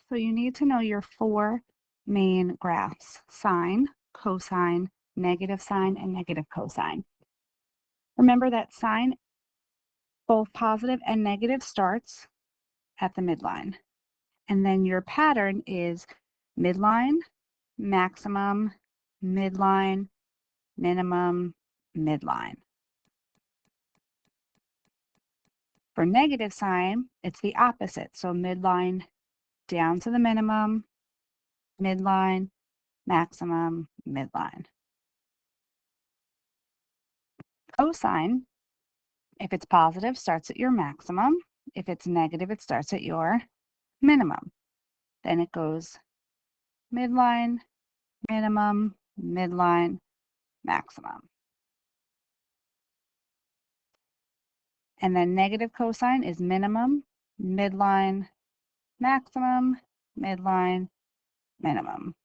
So you need to know your four main graphs: sine, cosine, negative sine, and negative cosine. Remember that sine, both positive and negative, starts at the midline. And then your pattern is midline, maximum, midline, minimum, midline. For negative sine, it's the opposite. So midline down to the minimum, midline, maximum, midline. Cosine, if it's positive, starts at your maximum. If it's negative, it starts at your minimum. Then it goes midline, minimum, midline, maximum. And then negative cosine is minimum, midline, maximum, midline, minimum.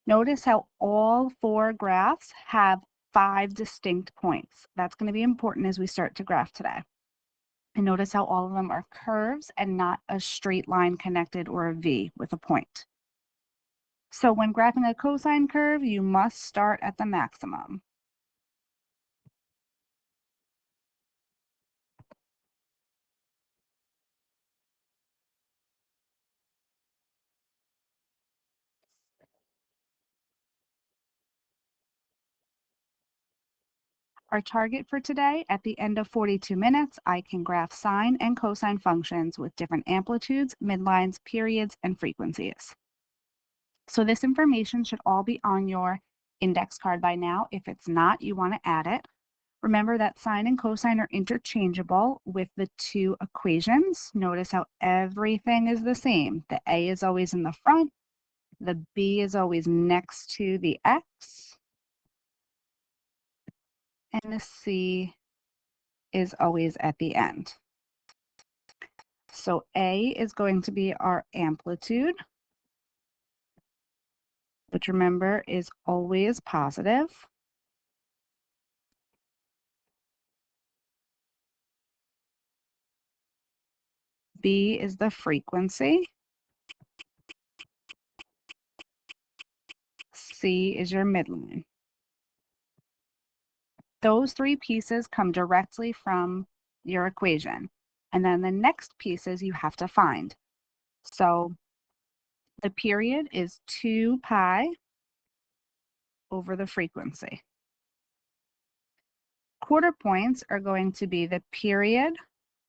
Notice how all four graphs have 5 distinct points. That's going to be important as we start to graph today. And notice how all of them are curves and not a straight line connected or a V with a point. So when graphing a cosine curve, you must start at the maximum. Our target for today, at the end of 42 minutes, I can graph sine and cosine functions with different amplitudes, midlines, periods, and frequencies. So this information should all be on your index card by now. If it's not, you want to add it. Remember that sine and cosine are interchangeable with the two equations. Notice how everything is the same. The A is always in the front, the B is always next to the X, and the C is always at the end. So A is going to be our amplitude, which remember is always positive. B is the frequency. C is your midline. Those three pieces come directly from your equation. And then the next pieces you have to find. So the period is 2 pi over the frequency. Quarter points are going to be the period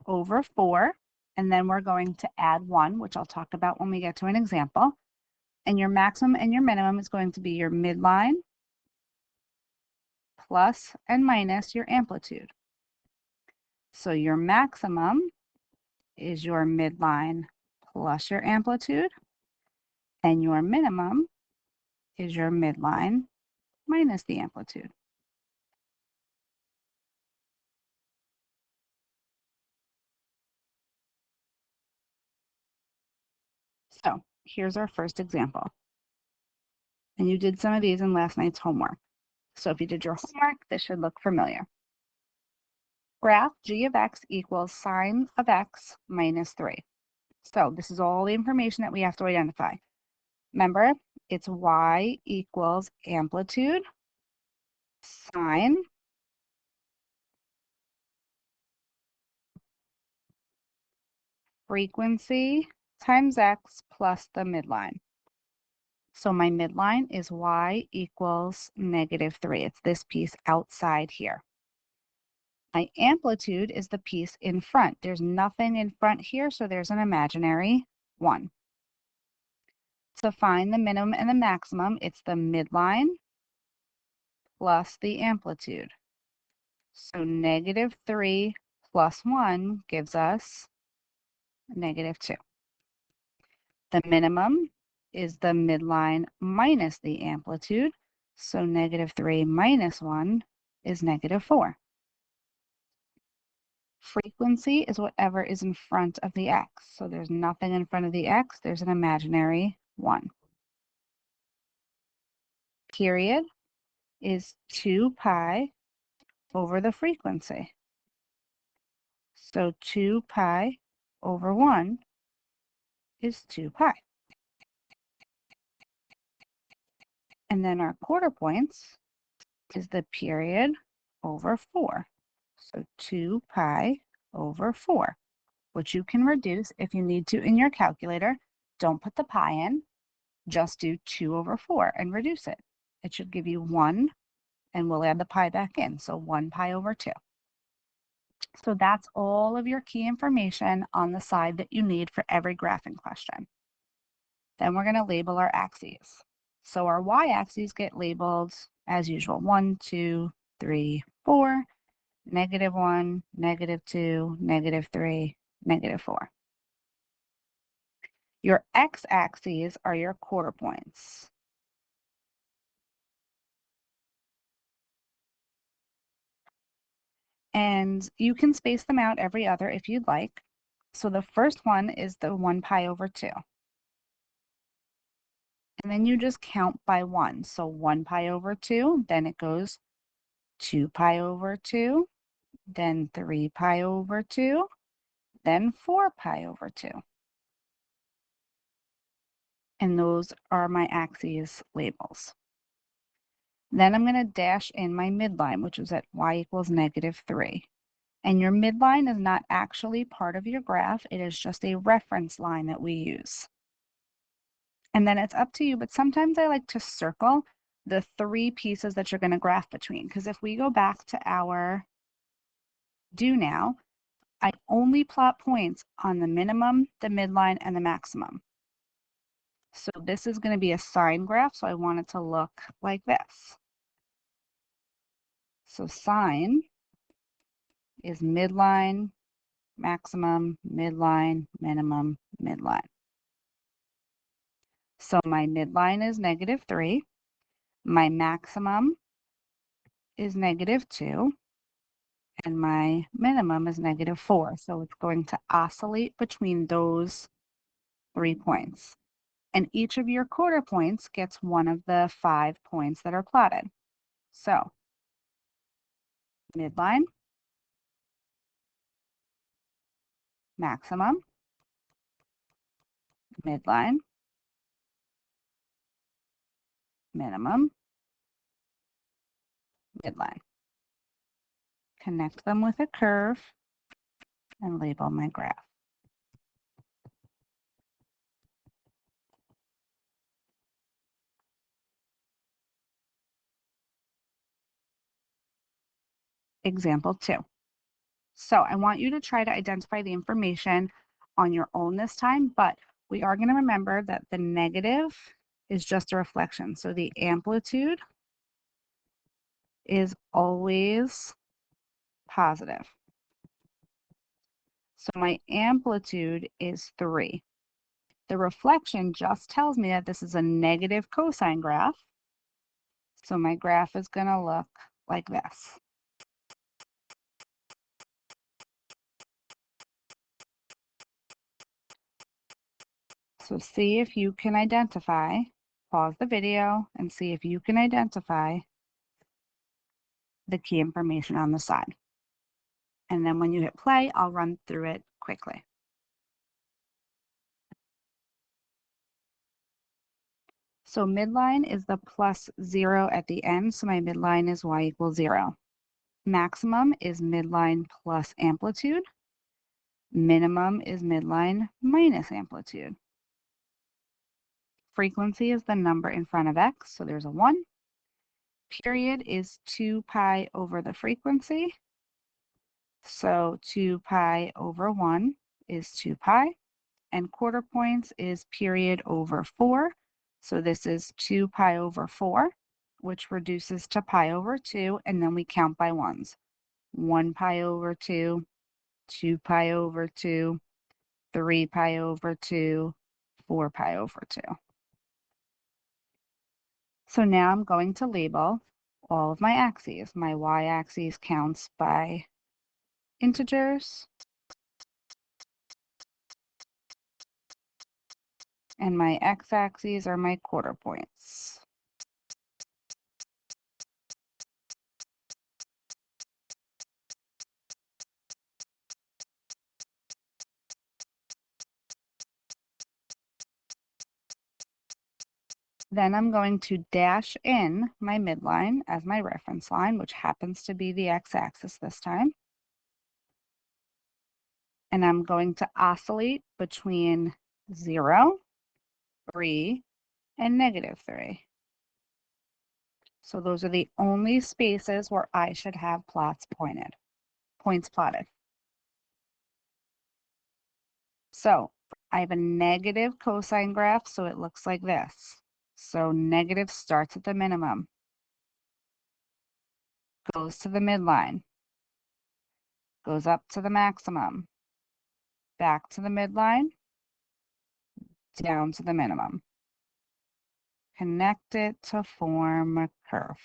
over 4, and then we're going to add 1, which I'll talk about when we get to an example. And your maximum and your minimum is going to be your midline plus and minus your amplitude. So your maximum is your midline plus your amplitude, and your minimum is your midline minus the amplitude. So here's our first example. And you did some of these in last night's homework. So if you did your homework, this should look familiar. Graph g of x equals sine of x minus 3. So this is all the information that we have to identify. Remember, it's y equals amplitude, sine, frequency times x plus the midline. So my midline is y equals -3. It's this piece outside here. My amplitude is the piece in front. There's nothing in front here, so there's an imaginary 1. To find the minimum and the maximum, it's the midline plus the amplitude. So -3 plus 1 gives us -2. The minimum is the midline minus the amplitude. So -3 minus 1 is -4. Frequency is whatever is in front of the x. So there's nothing in front of the x. There's an imaginary 1. Period is 2 pi over the frequency. So 2 pi over 1 is 2 pi. And then our quarter points is the period over 4. So 2 pi over 4, which you can reduce if you need to in your calculator. Don't put the pi in, just do 2 over 4 and reduce it. It should give you 1, and we'll add the pi back in, so 1 pi over 2. So that's all of your key information on the side that you need for every graphing question. Then we're going to label our axes. So our y-axes get labeled as usual, 1, 2, 3, 4, -1, -2, -3, -4. Your x-axes are your quarter points. And you can space them out every other if you'd like. So the first one is the 1 pi over 2. And then you just count by 1. So 1 pi over 2, then it goes 2 pi over 2, then 3 pi over 2, then 4 pi over 2. And those are my axes labels. Then I'm going to dash in my midline, which is at y equals -3. And your midline is not actually part of your graph. It is just a reference line that we use. And then it's up to you, but sometimes I like to circle the 3 pieces that you're going to graph between. Because if we go back to our do now, I only plot points on the minimum, the midline, and the maximum. So this is going to be a sine graph, so I want it to look like this. So sine is midline, maximum, midline, minimum, midline. So my midline is -3, my maximum is -2, and my minimum is -4. So it's going to oscillate between those 3 points. And each of your quarter points gets one of the 5 points that are plotted. So midline, maximum, midline, minimum, midline. Connect them with a curve and label my graph. Example 2. So I want you to try to identify the information on your own this time, but we are going to remember that the negative is just a reflection. So the amplitude is always positive. So my amplitude is 3. The reflection just tells me that this is a negative cosine graph. So my graph is going to look like this. So see if you can identify, pause the video and see if you can identify the key information on the side. And then when you hit play, I'll run through it quickly. So midline is the +0 at the end, so my midline is y equals 0. Maximum is midline plus amplitude. Minimum is midline minus amplitude. Frequency is the number in front of x, so there's a 1. Period is 2 pi over the frequency. So 2 pi over 1 is 2 pi. And quarter points is period over 4. So this is 2 pi over 4, which reduces to pi over 2, and then we count by ones. 1 pi over 2, 2 pi over 2, 3 pi over 2, 4 pi over 2. So now I'm going to label all of my axes. My y-axis counts by integers, and my x-axes are my quarter points. Then I'm going to dash in my midline as my reference line, which happens to be the x-axis this time. And I'm going to oscillate between 0, 3, and -3. So those are the only spaces where I should have points plotted. So I have a negative cosine graph, so it looks like this. So negative starts at the minimum, goes to the midline, goes up to the maximum, back to the midline, down to the minimum. Connect it to form a curve.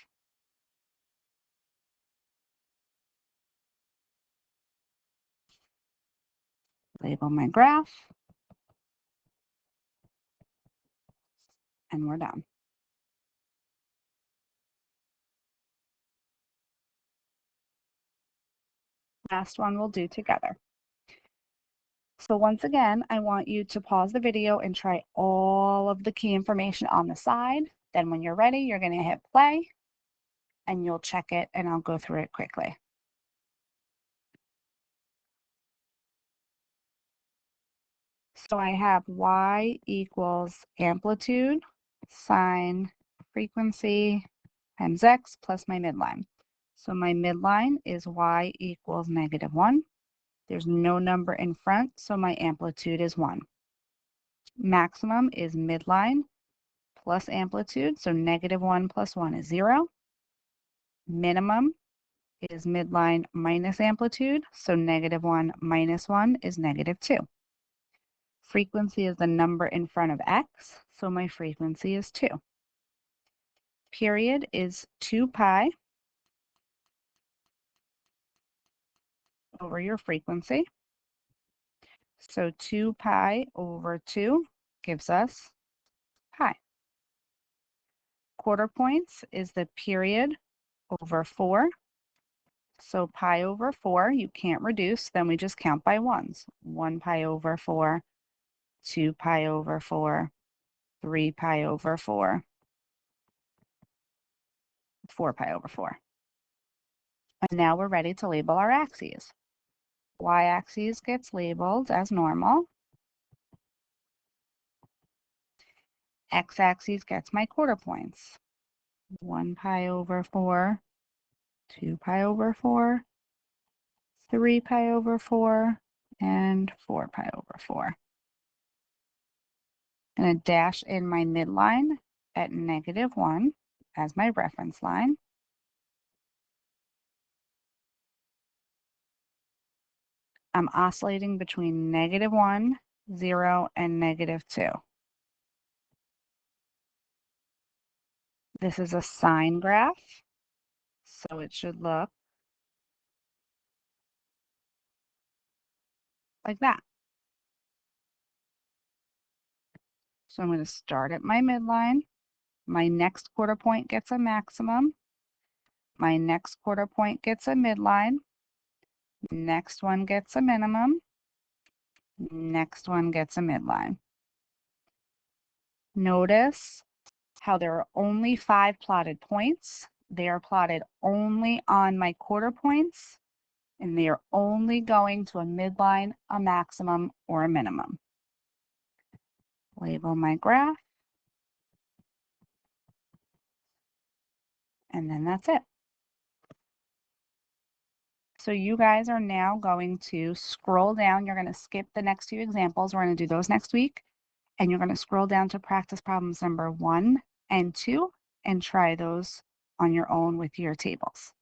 Label my graph, and we're done. Last one we'll do together. So once again, I want you to pause the video and try all of the key information on the side. Then when you're ready, you're going to hit play and you'll check it and I'll go through it quickly. So I have y equals amplitude, sine, frequency, times x plus my midline. So my midline is y equals -1. There's no number in front, so my amplitude is 1. Maximum is midline plus amplitude, so -1 plus 1 is 0. Minimum is midline minus amplitude, so -1 minus 1 is -2. Frequency is the number in front of x, so my frequency is 2. Period is 2 pi over your frequency. So 2 pi over 2 gives us pi. Quarter points is the period over 4. So pi over 4, you can't reduce, then we just count by ones. 1 pi over 4, 2 pi over 4, 3 pi over 4, 4 pi over 4. And now we're ready to label our axes. Y-axis gets labeled as normal. X-axis gets my quarter points. 1 pi over 4, 2 pi over 4, 3 pi over 4, and 4 pi over 4. I'm going to dash in my midline at -1 as my reference line. I'm oscillating between -1, 0, and -2. This is a sine graph, so it should look like that. So I'm going to start at my midline. My next quarter point gets a maximum. My next quarter point gets a midline. Next one gets a minimum. Next one gets a midline. Notice how there are only 5 plotted points. They are plotted only on my quarter points, and they are only going to a midline, a maximum, or a minimum. Label my graph, and then that's it. So you guys are now going to scroll down. You're going to skip the next 2 examples. We're going to do those next week. And you're going to scroll down to practice problems number 1 and 2 and try those on your own with your tables.